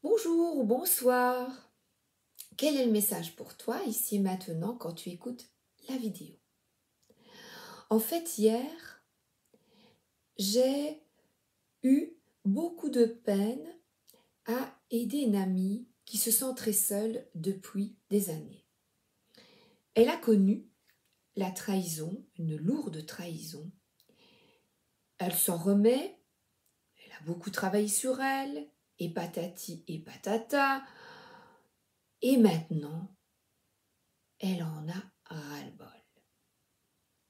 Bonjour ou bonsoir. Quel est le message pour toi ici et maintenant quand tu écoutes la vidéo? En fait, hier, j'ai eu beaucoup de peine à aider une amie qui se sent très seule depuis des années. Elle a connu la trahison, une lourde trahison. Elle s'en remet, elle a beaucoup travaillé sur elle, et patati et patata, et maintenant, elle en a ras-le-bol.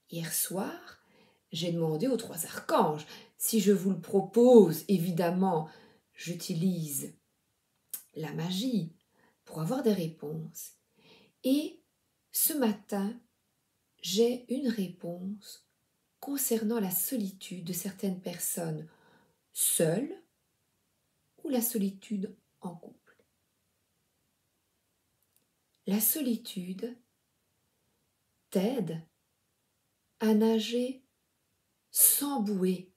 Hier soir, j'ai demandé aux trois archanges. Si je vous le propose, évidemment, j'utilise la magie pour avoir des réponses. Et ce matin, j'ai une réponse concernant la solitude de certaines personnes seules ou la solitude en couple. La solitude t'aide à nager sans bouée.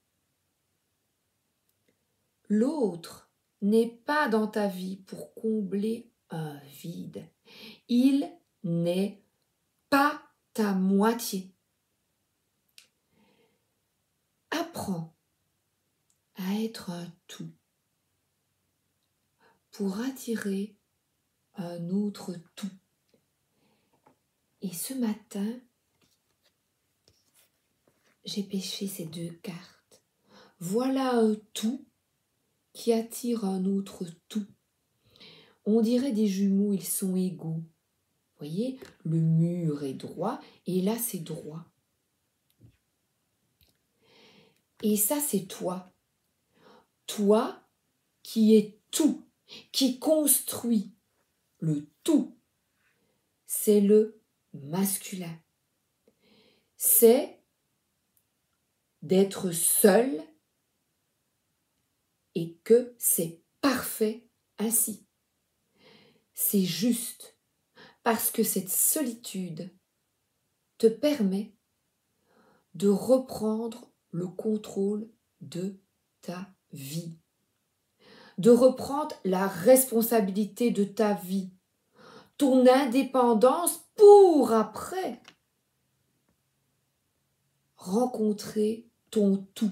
L'autre n'est pas dans ta vie pour combler un vide. Il n'est pas ta moitié. Apprends à être un tout pour attirer un autre tout. Et ce matin, j'ai pêché ces deux cartes. Voilà un tout qui attire un autre tout. On dirait des jumeaux, ils sont égaux. Vous voyez, le mur est droit et là c'est droit. Et ça c'est toi. Toi qui es tout, qui construit le tout. C'est le masculin. C'est d'être seul et que c'est parfait ainsi. C'est juste parce que cette solitude te permet de reprendre le contrôle de ta vie, de reprendre la responsabilité de ta vie, ton indépendance pour après rencontrer ton tout.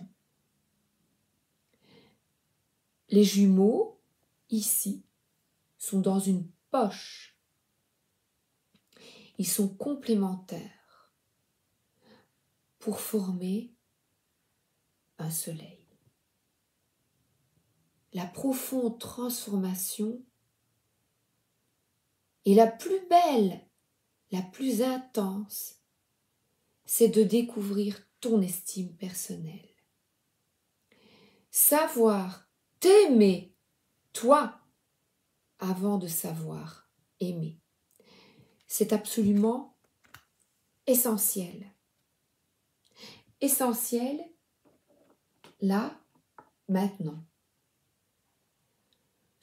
Les jumeaux, ici, sont dans une poche. Ils sont complémentaires pour former un soleil. La profonde transformation est la plus belle, la plus intense, c'est de découvrir ton estime personnelle. Savoir t'aimer, toi, avant de savoir aimer. C'est absolument essentiel. Essentiel, là, maintenant.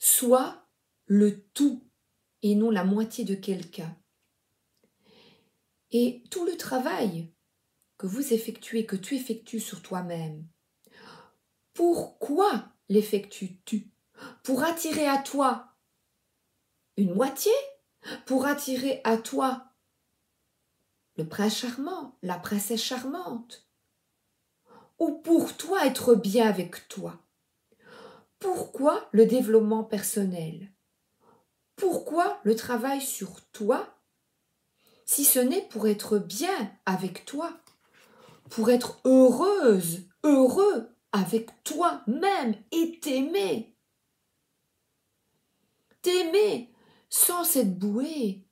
Sois le tout et non la moitié de quelqu'un. Et tout le travail que vous effectuez, que tu effectues sur toi-même, pourquoi l'effectues-tu? Pour attirer à toi une moitié? Pour attirer à toi le prince charmant, la princesse charmante? Ou pour toi être bien avec toi? Pourquoi le développement personnel? Pourquoi le travail sur toi, si ce n'est pour être bien avec toi, pour être heureuse, heureux avec toi-même et t'aimer? T'aimer sans cette bouée,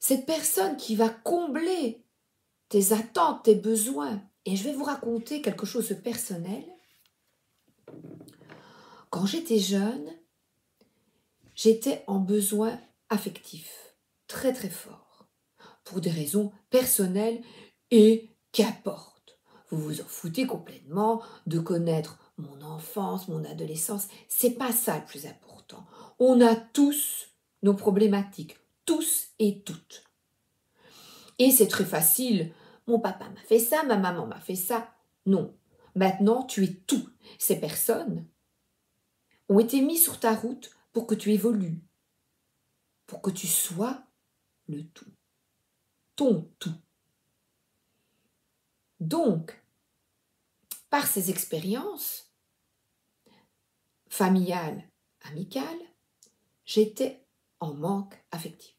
cette personne qui va combler tes attentes, tes besoins. Et je vais vous raconter quelque chose de personnel. Quand j'étais jeune, j'étais en besoin affectif, très très fort, pour des raisons personnelles et qu'importe. Vous vous en foutez complètement de connaître mon enfance, mon adolescence. C'est pas ça le plus important. On a tous nos problématiques, tous et toutes. Et c'est très facile. Mon papa m'a fait ça, ma maman m'a fait ça. Non. Maintenant, tu es tout. Ces personnes ont été mis sur ta route pour que tu évolues, pour que tu sois le tout, ton tout. Donc, par ces expériences familiales, amicales, j'étais en manque affectif.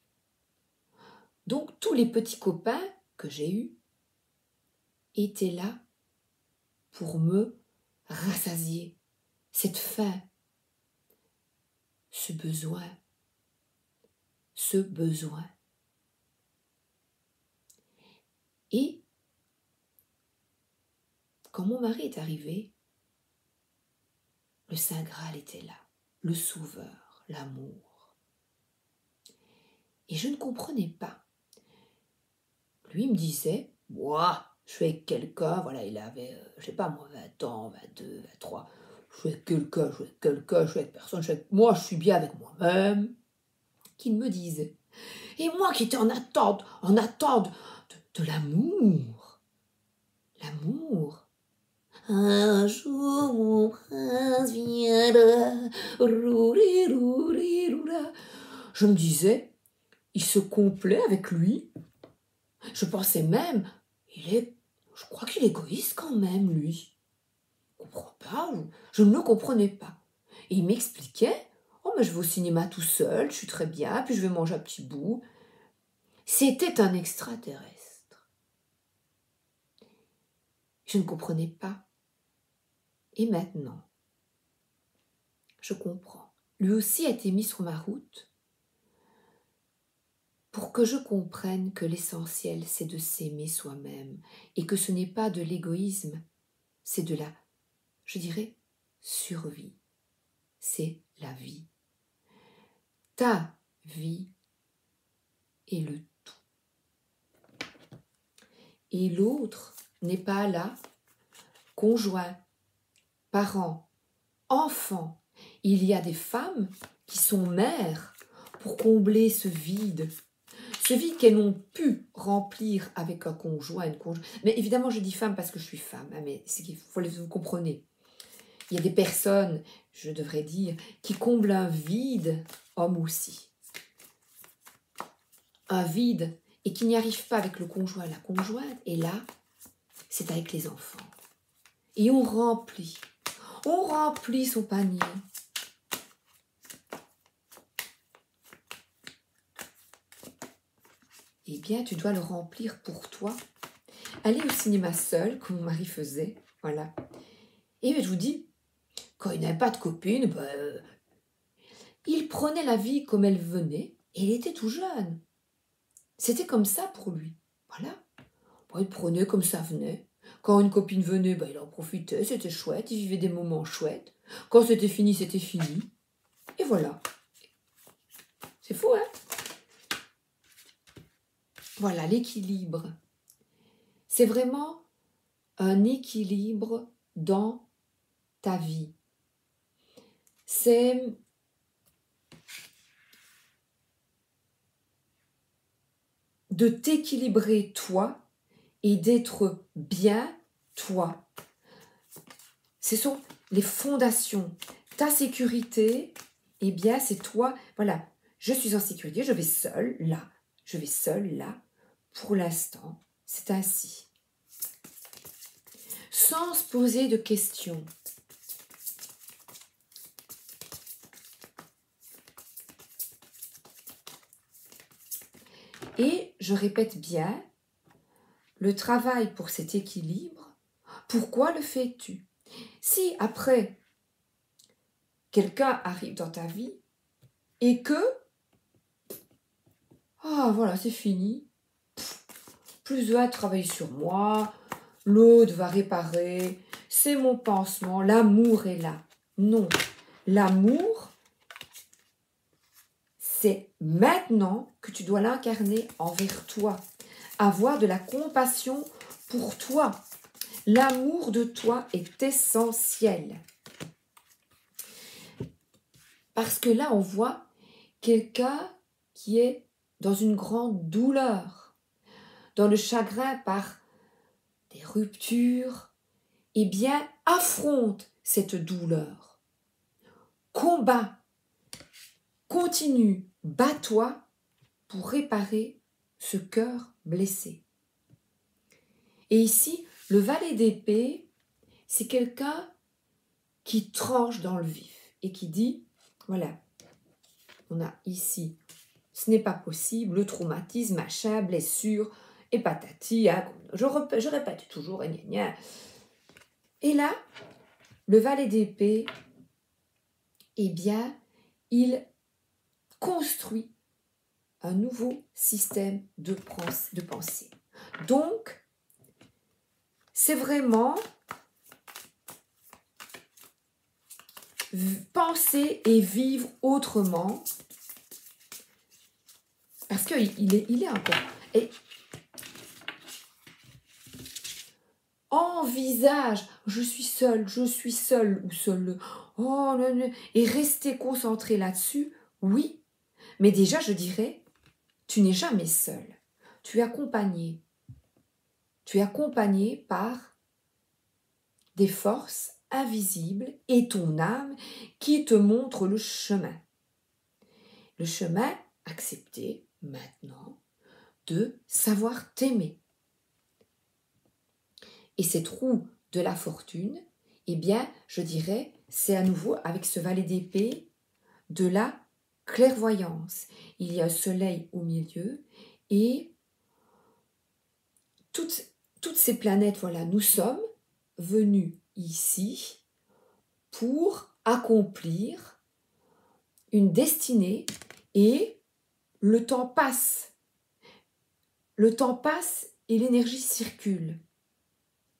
Donc, tous les petits copains que j'ai eus étaient là pour me rassasier cette faim, ce besoin. Et quand mon mari est arrivé, le Saint Graal était là, le Sauveur, l'amour. Et je ne comprenais pas. Lui me disait, moi, je suis avec quelqu'un, voilà, il avait, je sais pas moi, 20 ans, 22, 23, je suis avec quelqu'un, je suis avec personne, moi, je suis bien avec moi-même, qu'il me disait. Et moi qui étais en attente de l'amour. L'amour. Un jour mon prince viendra, je me disais, il se complaît avec lui. Je pensais même, je crois qu'il est égoïste quand même, lui. Je ne comprends pas, je ne le comprenais pas. Et il m'expliquait, oh mais je vais au cinéma tout seul, je suis très bien, puis je vais manger un petit bout. C'était un extraterrestre. Je ne comprenais pas. Et maintenant, je comprends. Lui aussi a été mis sur ma route pour que je comprenne que l'essentiel, c'est de s'aimer soi-même et que ce n'est pas de l'égoïsme, c'est de la, je dirais, survie. C'est la vie. Ta vie est le tout. Et l'autre n'est pas là, conjoint, parent, enfant. Il y a des femmes qui sont mères pour combler ce vide qu'elles n'ont pu remplir avec un conjoint, une conjointe. Mais évidemment, je dis femme parce que je suis femme, hein, mais c'est qu'il faut vous comprenez. Il y a des personnes, je devrais dire, qui comblent un vide, homme aussi. Un vide, et qui n'y arrivent pas avec le conjoint, la conjointe, et là, c'est avec les enfants. Et on remplit son panier. Eh bien, tu dois le remplir pour toi. Aller au cinéma seul, comme mon mari faisait, voilà. Et je vous dis, quand il n'avait pas de copine, il prenait la vie comme elle venait, et il était tout jeune. C'était comme ça pour lui, voilà. Il prenait comme ça venait. Quand une copine venait, il en profitait, c'était chouette, il vivait des moments chouettes. Quand c'était fini, c'était fini. Et voilà. C'est fou, hein? Voilà, l'équilibre. C'est vraiment un équilibre dans ta vie. C'est de t'équilibrer toi et d'être bien toi. Ce sont les fondations. Ta sécurité, eh bien, c'est toi. Voilà, je suis en sécurité, je vais seule là. Je vais seule là. Pour l'instant, c'est ainsi. Sans se poser de questions. Et je répète bien, le travail pour cet équilibre, pourquoi le fais-tu? Si après, quelqu'un arrive dans ta vie et que, voilà, c'est fini, plus va travailler sur moi, l'autre va réparer, c'est mon pansement, l'amour est là. Non, l'amour, c'est maintenant que tu dois l'incarner envers toi, avoir de la compassion pour toi. L'amour de toi est essentiel. Parce que là, on voit quelqu'un qui est dans une grande douleur, dans le chagrin par des ruptures, eh bien, affronte cette douleur. combat, continue, bats-toi pour réparer ce cœur blessé. Et ici, le valet d'épée, c'est quelqu'un qui tranche dans le vif et qui dit, voilà, on a ici, ce n'est pas possible, le traumatisme, machin, blessure, et patati, hein, je répète toujours, et gna gna. Et là, le valet d'épée, eh bien, il construit un nouveau système de pensée. Donc, c'est vraiment penser et vivre autrement, parce qu'il est encore... Et envisage, je suis seule ou seul, oh, non, non, et rester concentré là-dessus, oui, mais déjà, je dirais, tu n'es jamais seul. Tu es accompagné. Tu es accompagné par des forces invisibles et ton âme qui te montre le chemin. Le chemin accepté maintenant de savoir t'aimer. Et cette roue de la fortune, eh bien, je dirais, c'est à nouveau avec ce valet d'épée de la clairvoyance. Il y a un soleil au milieu et toutes ces planètes, voilà, nous sommes venus ici pour accomplir une destinée et le temps passe. Le temps passe et l'énergie circule.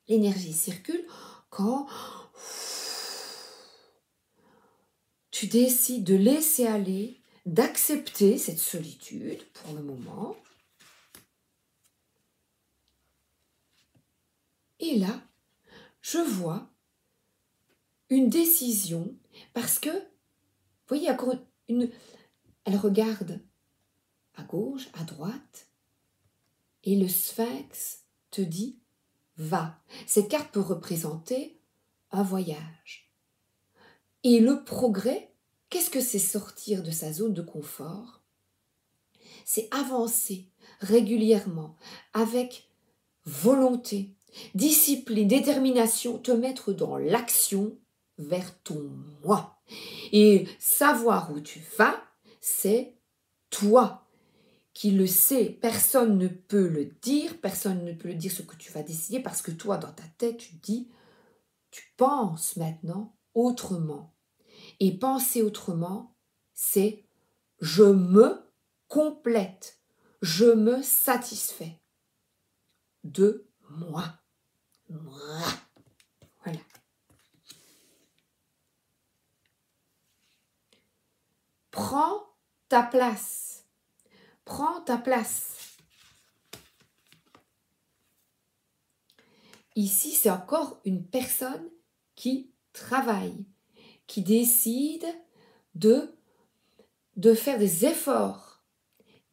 L'énergie circule quand tu décides de laisser aller, d'accepter cette solitude pour le moment. Et là, je vois une décision parce que, vous voyez, elle regarde à gauche, à droite, et le sphinx te dit « va ». Cette carte peut représenter un voyage. Et le progrès, qu'est-ce que c'est sortir de sa zone de confort? C'est avancer régulièrement, avec volonté, discipline, détermination, te mettre dans l'action vers ton moi. Et savoir où tu vas, c'est toi qui le sais. Personne ne peut le dire, personne ne peut le dire ce que tu vas décider parce que toi, dans ta tête, tu dis, tu penses maintenant autrement. Et penser autrement, c'est je me complète, je me satisfais de moi. Moi. Voilà. Prends ta place. Prends ta place. Ici, c'est encore une personne qui travaille, qui décide de faire des efforts.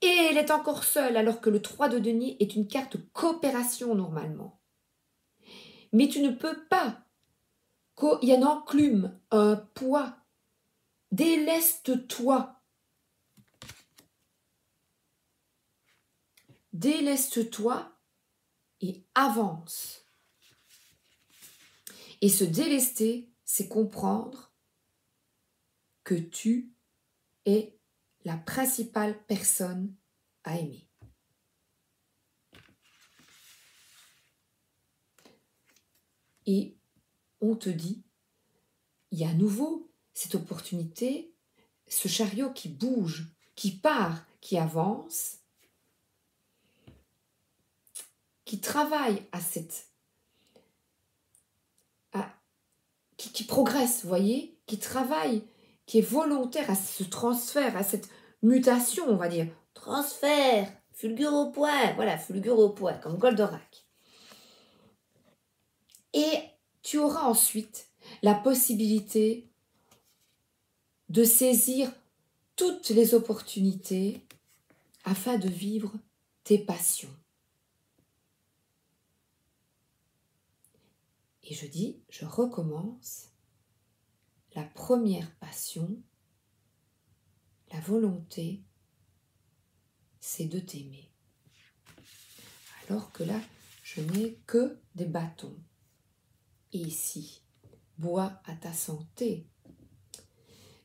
Et elle est encore seule, alors que le 3 de denier est une carte coopération normalement. Mais tu ne peux pas. Il y a une enclume, un poids. Déleste-toi. Déleste-toi et avance. Et se délester, c'est comprendre que tu es la principale personne à aimer. Et on te dit, il y a à nouveau cette opportunité, ce chariot qui bouge, qui part, qui avance, qui travaille à cette... qui progresse, vous voyez, qui travaille, qui est volontaire à ce transfert, à cette mutation, on va dire. Transfert, fulgure au point, voilà, fulgure au point, comme Goldorak. Et tu auras ensuite la possibilité de saisir toutes les opportunités afin de vivre tes passions. Et je dis, je recommence. La première passion l'inspiration, la volonté, c'est de t'aimer. Alors que là, je n'ai que des bâtons. Et ici, bois à ta santé.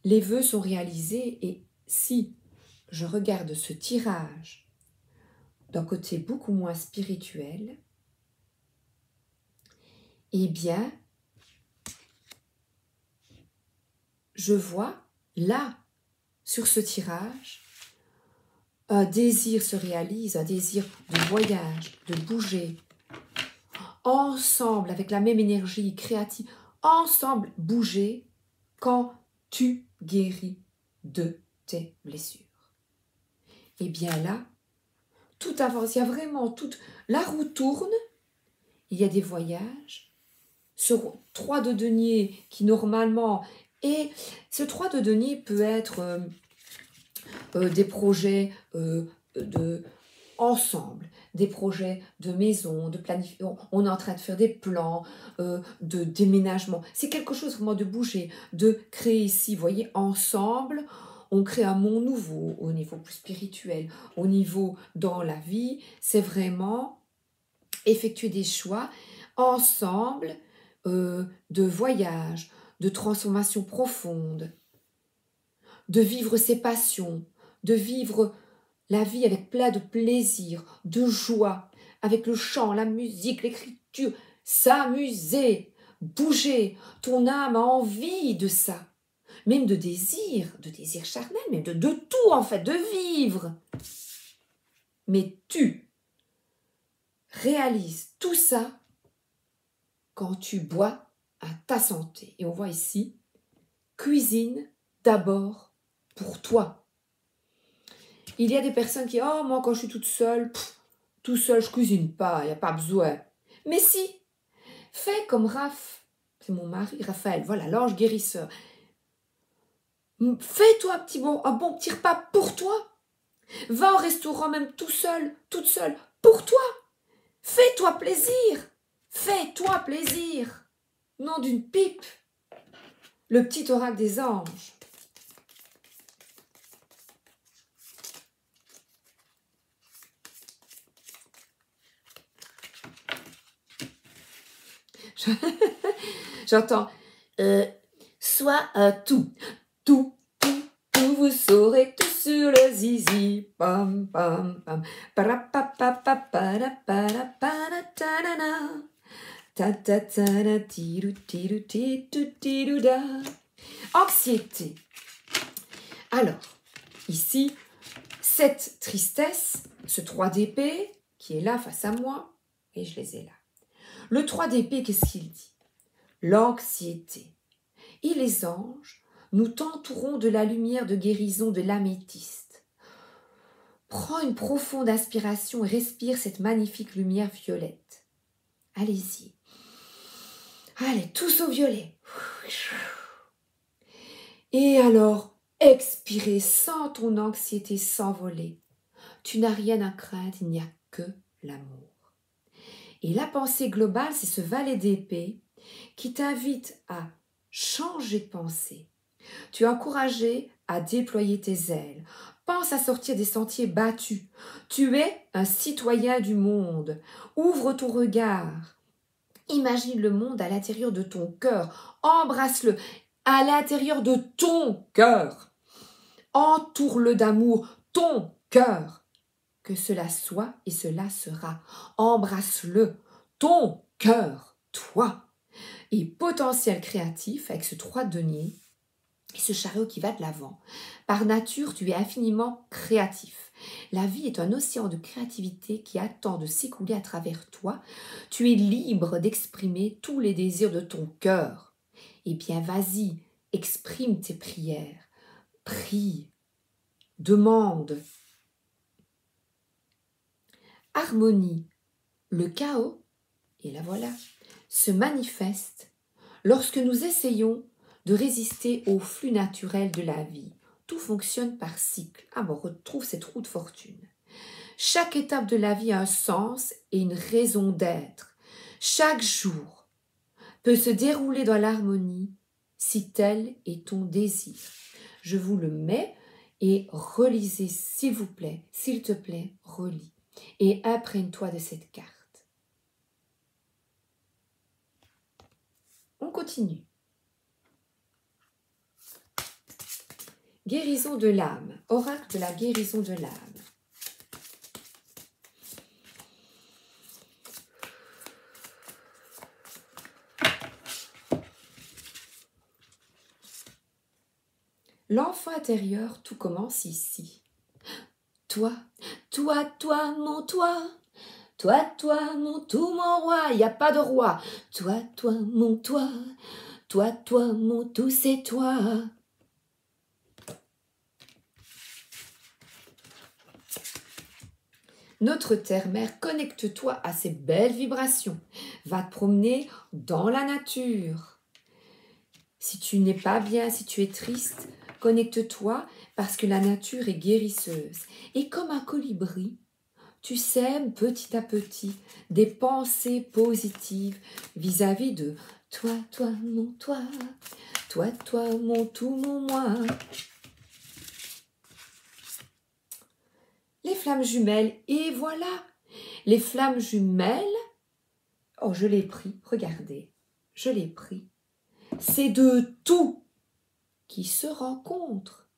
Les vœux sont réalisés et si je regarde ce tirage d'un côté beaucoup moins spirituel, eh bien, je vois là, sur ce tirage, un désir se réalise, un désir de voyage, de bouger, ensemble, avec la même énergie créative, ensemble bouger quand tu guéris de tes blessures. Et bien là, tout avance, il y a vraiment toute... La roue tourne, il y a des voyages. Ce 3 de denier qui normalement... Et ce 3 de denier peut être des projets ensemble, des projets de maison, de planification. On est en train de faire des plans de déménagement. C'est quelque chose vraiment de bouger, de créer ici, vous voyez, ensemble. On crée un monde nouveau au niveau plus spirituel, au niveau dans la vie. C'est vraiment effectuer des choix ensemble de voyage, de transformation profonde, de vivre ses passions, de vivre la vie avec plein de plaisir, de joie, avec le chant, la musique, l'écriture, s'amuser, bouger. Ton âme a envie de ça, même de désir charnel, même de tout en fait, de vivre. Mais tu réalises tout ça quand tu bois à ta santé. Et on voit ici, cuisine d'abord pour toi. Il y a des personnes qui disent « Oh, moi, quand je suis toute seule, tout seul, je cuisine pas, il n'y a pas besoin. » Mais si, fais comme Raph, c'est mon mari, Raphaël, voilà, l'ange guérisseur. Fais-toi un bon petit repas pour toi. Va au restaurant même tout seul, toute seule, pour toi. Fais-toi plaisir. Fais-toi plaisir. Nom d'une pipe. Le petit oracle des anges. J'entends soit tout, vous saurez tout sur le zizi. Pam, pam, pam. Anxiété. Alors, ici, cette tristesse, ce 3 d'épée qui est là face à moi, et je les ai là. Le 3 d'épée, qu'est-ce qu'il dit? L'anxiété. Et les anges nous t'entourons de la lumière de guérison de l'améthyste. Prends une profonde inspiration et respire cette magnifique lumière violette. Allez-y. Allez, tous au violet. Et alors, expirez, sens ton anxiété s'envoler. Tu n'as rien à craindre, il n'y a que l'amour. Et la pensée globale, c'est ce valet d'épée qui t'invite à changer de pensée. Tu es encouragé à déployer tes ailes. Pense à sortir des sentiers battus. Tu es un citoyen du monde. Ouvre ton regard. Imagine le monde à l'intérieur de ton cœur. Embrasse-le à l'intérieur de ton cœur. Entoure-le d'amour, ton cœur. Que cela soit et cela sera. Embrasse-le, ton cœur, toi. Et potentiel créatif avec ce 3 de denier et ce chariot qui va de l'avant. Par nature, tu es infiniment créatif. La vie est un océan de créativité qui attend de s'écouler à travers toi. Tu es libre d'exprimer tous les désirs de ton cœur. Eh bien, vas-y, exprime tes prières. Prie, demande. Harmonie, le chaos, et la voilà, se manifeste lorsque nous essayons de résister au flux naturel de la vie. Tout fonctionne par cycle. Ah bon, on retrouve cette roue de fortune. Chaque étape de la vie a un sens et une raison d'être. Chaque jour peut se dérouler dans l'harmonie si tel est ton désir. Je vous le mets et relisez, s'il vous plaît, s'il te plaît, relis et imprègne-toi de cette carte. On continue. Guérison de l'âme, oracle de la guérison de l'âme. L'enfant intérieur, tout commence ici. Toi, toi, toi, mon toi. Toi, toi, mon tout, mon roi. Il n'y a pas de roi. Toi, toi, mon toi. Toi, toi, mon tout, c'est toi. Notre terre-mère, connecte-toi à ces belles vibrations. Va te promener dans la nature. Si tu n'es pas bien, si tu es triste, connecte-toi parce que la nature est guérisseuse. Et comme un colibri, tu sèmes petit à petit des pensées positives vis-à-vis de toi, toi, mon toi, toi, toi, mon tout, mon moi. Les flammes jumelles, et voilà, les flammes jumelles, oh je l'ai pris, regardez, je l'ai pris, c'est de tout qui se rencontre.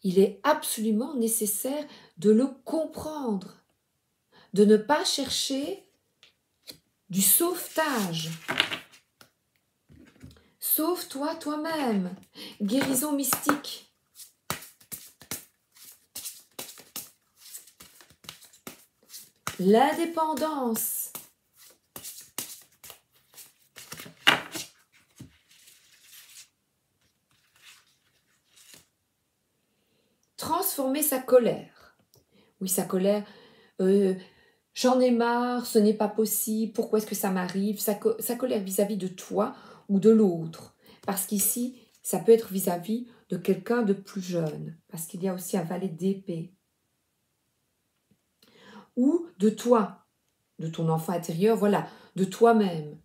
Il est absolument nécessaire de le comprendre, de ne pas chercher du sauvetage. Sauve-toi toi-même, guérison mystique. L'indépendance. Transformer sa colère. Oui, sa colère, j'en ai marre, ce n'est pas possible, pourquoi est-ce que ça m'arrive, sa colère vis-à-vis de toi ou de l'autre. Parce qu'ici, ça peut être vis-à-vis de quelqu'un de plus jeune, parce qu'il y a aussi un valet d'épée. Ou de toi, de ton enfant intérieur, voilà, de toi-même.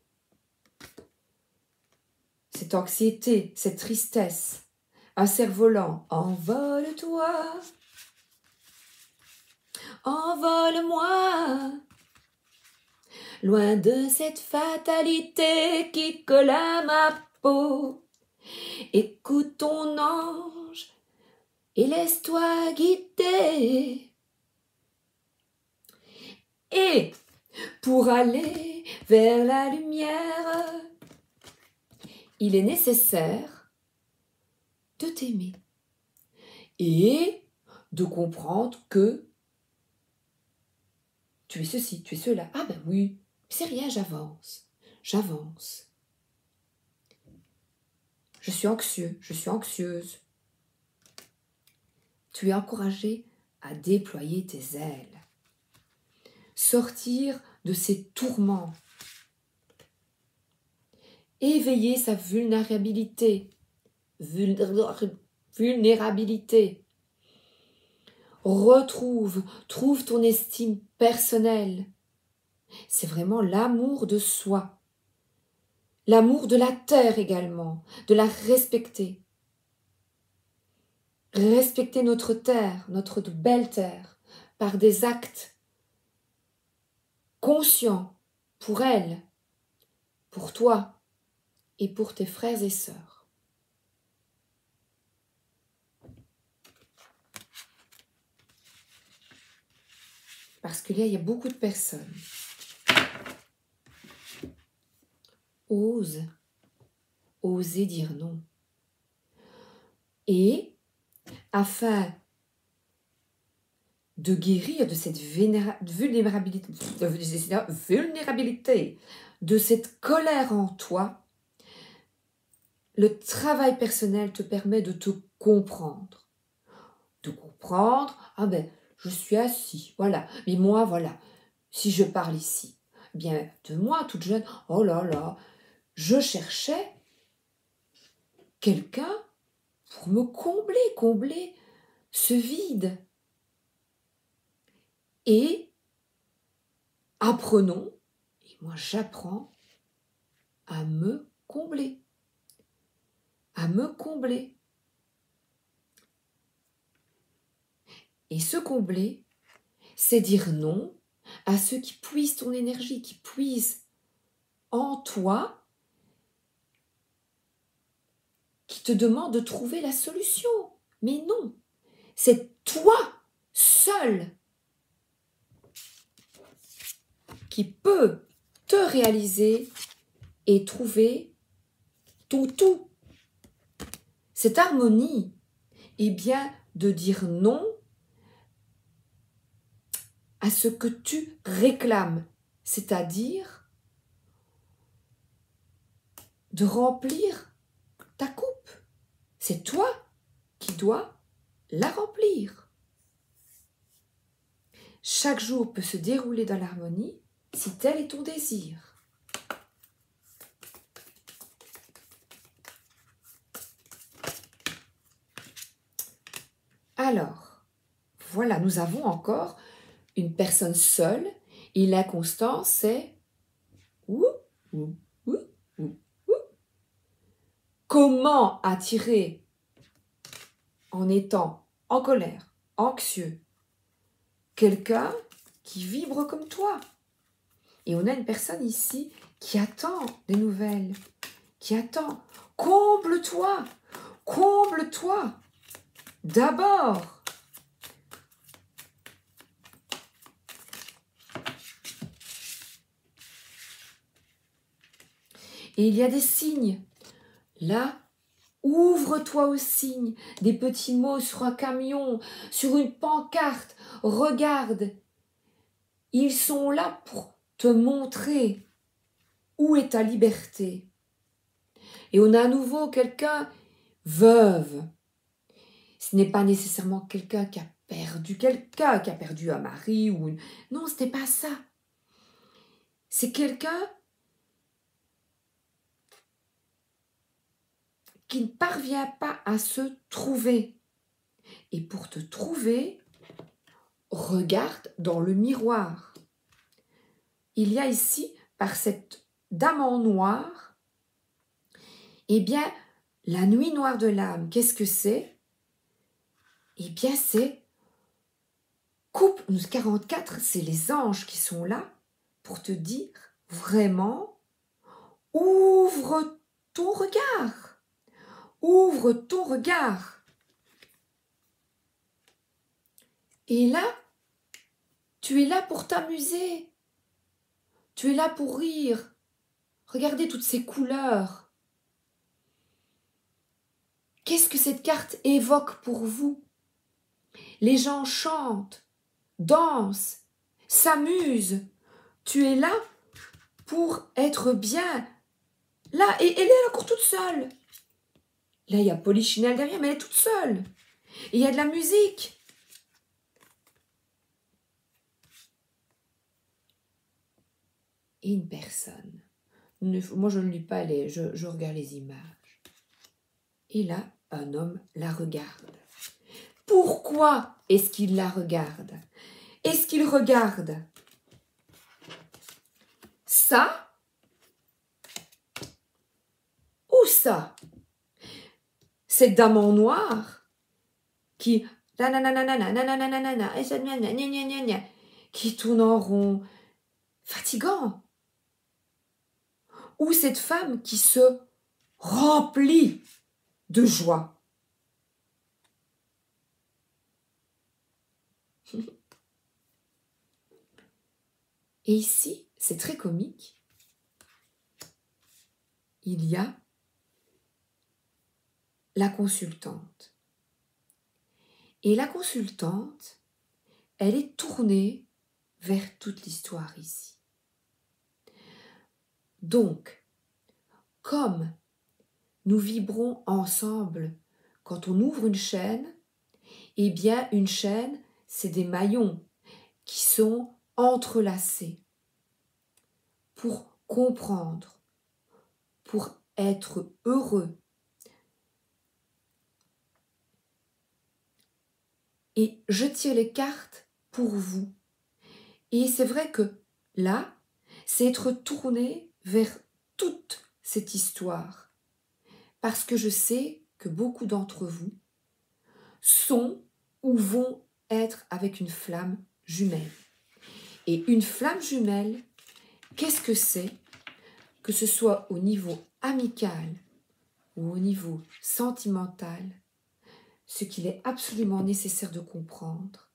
Cette anxiété, cette tristesse, un cerf-volant, envole-toi, envole-moi, loin de cette fatalité qui colle à ma peau. Écoute ton ange et laisse-toi guider. Et pour aller vers la lumière, il est nécessaire de t'aimer et de comprendre que tu es ceci, tu es cela. Ah ben oui, c'est rien, j'avance, j'avance. Je suis anxieux, je suis anxieuse. Tu es encouragé à déployer tes ailes. Sortir de ces tourments. Éveiller sa vulnérabilité. Vulnérabilité. Trouve ton estime personnelle. C'est vraiment l'amour de soi. L'amour de la terre également, de la respecter. Respecter notre terre, notre belle terre, par des actes conscients pour elle, pour toi et pour tes frères et sœurs. Parce qu'il y a beaucoup de personnes. Oser dire non. Et afin de guérir de cette vulnérabilité, de cette colère en toi, le travail personnel te permet de te comprendre. De comprendre, ah ben, je suis assis, voilà, mais moi, voilà, si je parle ici, bien, de moi, toute jeune, oh là là, je cherchais quelqu'un pour me combler ce vide. Et apprenons, et moi j'apprends à me combler. à me combler. Et se combler, c'est dire non à ceux qui puisent ton énergie, qui puisent en toi, qui te demandent de trouver la solution. Mais non, c'est toi seul qui peut te réaliser et trouver ton tout. Cette harmonie est bien de dire non à ce que tu réclames, c'est-à-dire de remplir ta coupe. C'est toi qui dois la remplir. Chaque jour peut se dérouler dans l'harmonie si tel est ton désir. Alors, voilà, nous avons encore une personne seule et l'inconstance, c'est ou, ou, ou, ou, ou. Comment attirer en étant en colère, anxieux, quelqu'un qui vibre comme toi? Et on a une personne ici qui attend des nouvelles, qui attend. Comble-toi, comble-toi. D'abord. Et il y a des signes. Là, ouvre-toi aux signes. Des petits mots sur un camion, sur une pancarte. Regarde. Ils sont là pour te montrer où est ta liberté. Et on a à nouveau quelqu'un veuve. Ce n'est pas nécessairement quelqu'un qui a perdu un mari ou une... Non, ce n'est pas ça. C'est quelqu'un qui ne parvient pas à se trouver. Et pour te trouver, regarde dans le miroir. Il y a ici, par cette dame en noir, eh bien, la nuit noire de l'âme, qu'est-ce que c'est? Eh bien, c'est coupe, nous 44, c'est les anges qui sont là pour te dire vraiment, ouvre ton regard. Ouvre ton regard. Et là, tu es là pour t'amuser. Tu es là pour rire. Regardez toutes ces couleurs. Qu'est-ce que cette carte évoque pour vous? Les gens chantent, dansent, s'amusent. Tu es là pour être bien. Là, et elle est encore toute seule. Là, il y a Polichinelle derrière, mais elle est toute seule. Et il y a de la musique. Et une personne. Moi, je ne lis pas, je regarde les images. Et là, un homme la regarde. Pourquoi est-ce qu'il la regarde? Est-ce qu'il regarde ça ou ça? Cette dame en noir qui qui tourne en rond, fatigant. Ou cette femme qui se remplit de joie. Et ici, c'est très comique, il y a la consultante. Et la consultante, elle est tournée vers toute l'histoire ici. Donc, comme nous vibrons ensemble quand on ouvre une chaîne, eh bien une chaîne, c'est des maillons qui sont entrelacés pour comprendre, pour être heureux. Et je tire les cartes pour vous. Et c'est vrai que là, c'est être tourné vers toute cette histoire, parce que je sais que beaucoup d'entre vous sont ou vont être avec une flamme jumelle. Et une flamme jumelle, qu'est-ce que c'est? Que ce soit au niveau amical ou au niveau sentimental, ce qu'il est absolument nécessaire de comprendre,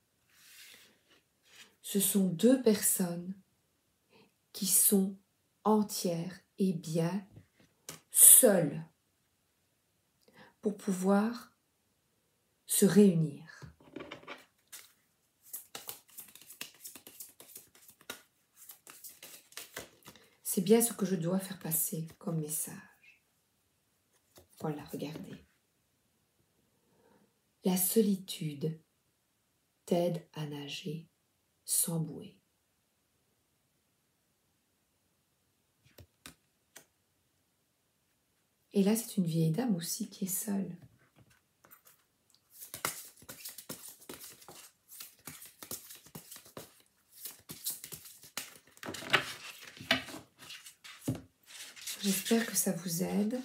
ce sont deux personnes qui sont entières et bien seules pour pouvoir se réunir. C'est bien ce que je dois faire passer comme message. Voilà, regardez. La solitude t'aide à nager sans bouée. Et là, c'est une vieille dame aussi qui est seule. J'espère que ça vous aide.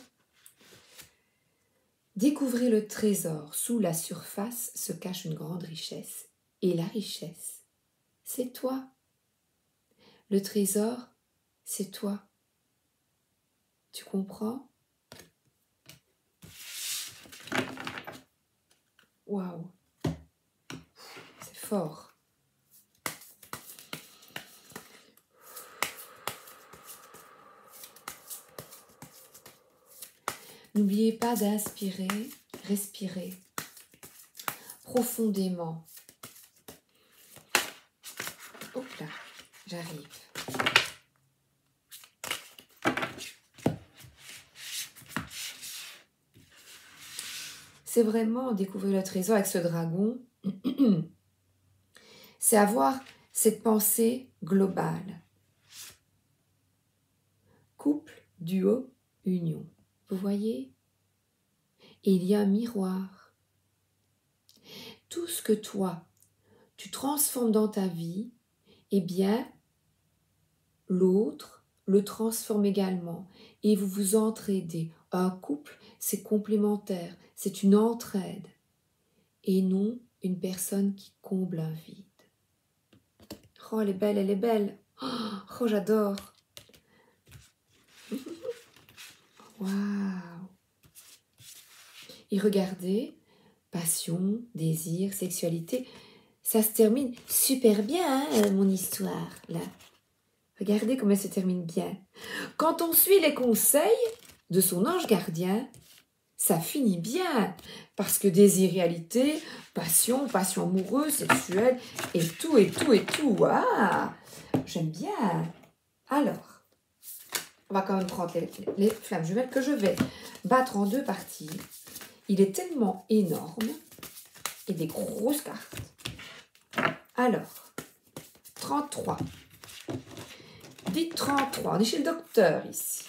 Découvrez le trésor. Sous la surface se cache une grande richesse. Et la richesse, c'est toi. Le trésor, c'est toi. Tu comprends? Waouh! C'est fort. N'oubliez pas d'inspirer, respirer profondément. Hop là, j'arrive. C'est vraiment découvrir le trésor avec ce dragon. C'est avoir cette pensée globale. Couple, duo, union. Vous voyez? Et il y a un miroir. Tout ce que toi, tu transformes dans ta vie, eh bien, l'autre le transforme également. Et vous vous entraidez. Un couple, c'est complémentaire, c'est une entraide. Et non une personne qui comble un vide. Oh, elle est belle, elle est belle. Oh, j'adore. Waouh. Et regardez, passion, désir, sexualité, ça se termine super bien, hein, mon histoire, là. Regardez comment elle se termine bien. Quand on suit les conseils de son ange gardien, ça finit bien. Parce que désir, réalité, passion, passion amoureuse, sexuelle, et tout, et tout, et tout. Ah, j'aime bien. Alors, on va quand même prendre les flammes jumelles que je vais battre en deux parties. Il est tellement énorme et des grosses cartes. Alors, 33. Dites 33. On est chez le docteur ici.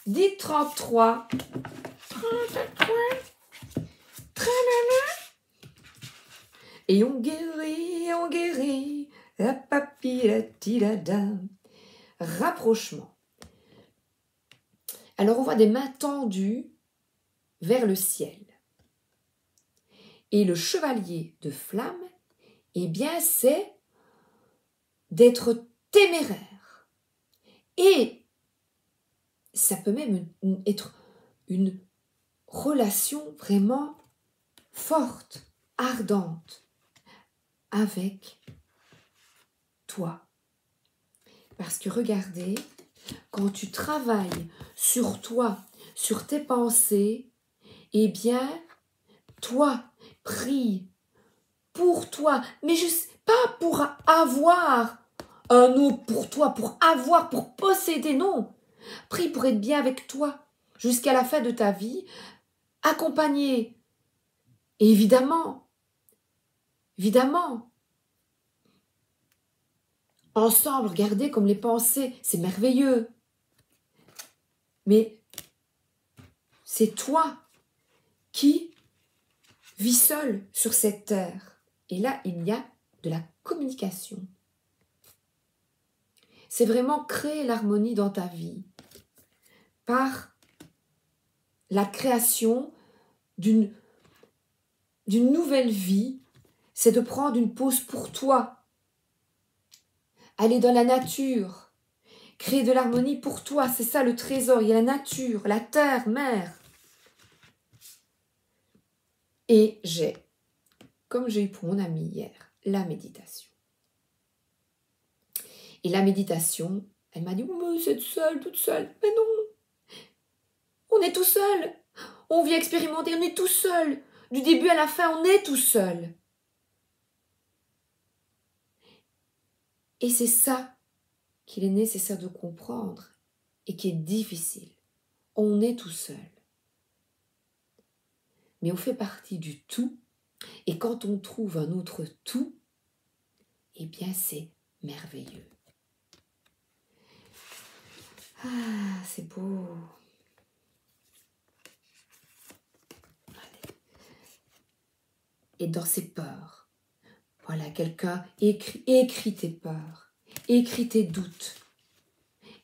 Dites 33. 33. Et on guérit. La papi, la tilada. Rapprochement. Alors, on voit des mains tendues vers le ciel. Et le chevalier de flamme, eh bien, c'est d'être téméraire. Et ça peut même être une relation vraiment forte, ardente, avec toi. Parce que regardez, quand tu travailles sur toi, sur tes pensées, eh bien, toi, prie pour toi, mais pas pour avoir un autre pour toi, pour avoir, pour posséder, non. Prie pour être bien avec toi jusqu'à la fin de ta vie, accompagné. Et évidemment, ensemble, regardez comme les pensées, c'est merveilleux. Mais c'est toi qui vis seul sur cette terre. Et là, il y a de la communication. C'est vraiment créer l'harmonie dans ta vie par la création d'une nouvelle vie, c'est de prendre une pause pour toi, aller dans la nature, créer de l'harmonie pour toi, c'est ça le trésor. Il y a la nature, la terre, mer. Et comme j'ai eu pour mon ami hier, la méditation. Et la méditation, elle m'a dit, mais c'est seule, toute seule. Mais non, on est tout seul. On vient expérimenter, on est tout seul. Du début à la fin, on est tout seul. Et c'est ça qu'il est nécessaire de comprendre et qui est difficile. On est tout seul. Mais on fait partie du tout. Et quand on trouve un autre tout, eh bien c'est merveilleux. Ah, c'est beau. Et dans ses peurs, voilà, quelqu'un écrit tes peurs, écrit tes doutes,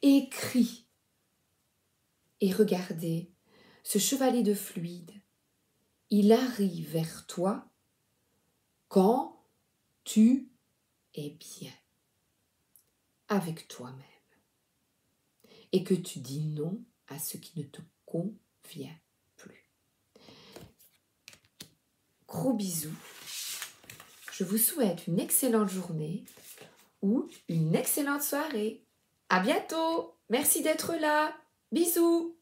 écrit. Et regardez, ce chevalier de fluide, il arrive vers toi quand tu es bien avec toi-même et que tu dis non à ce qui ne te convient plus. Gros bisous. Je vous souhaite une excellente journée ou une excellente soirée. À bientôt. Merci d'être là. Bisous.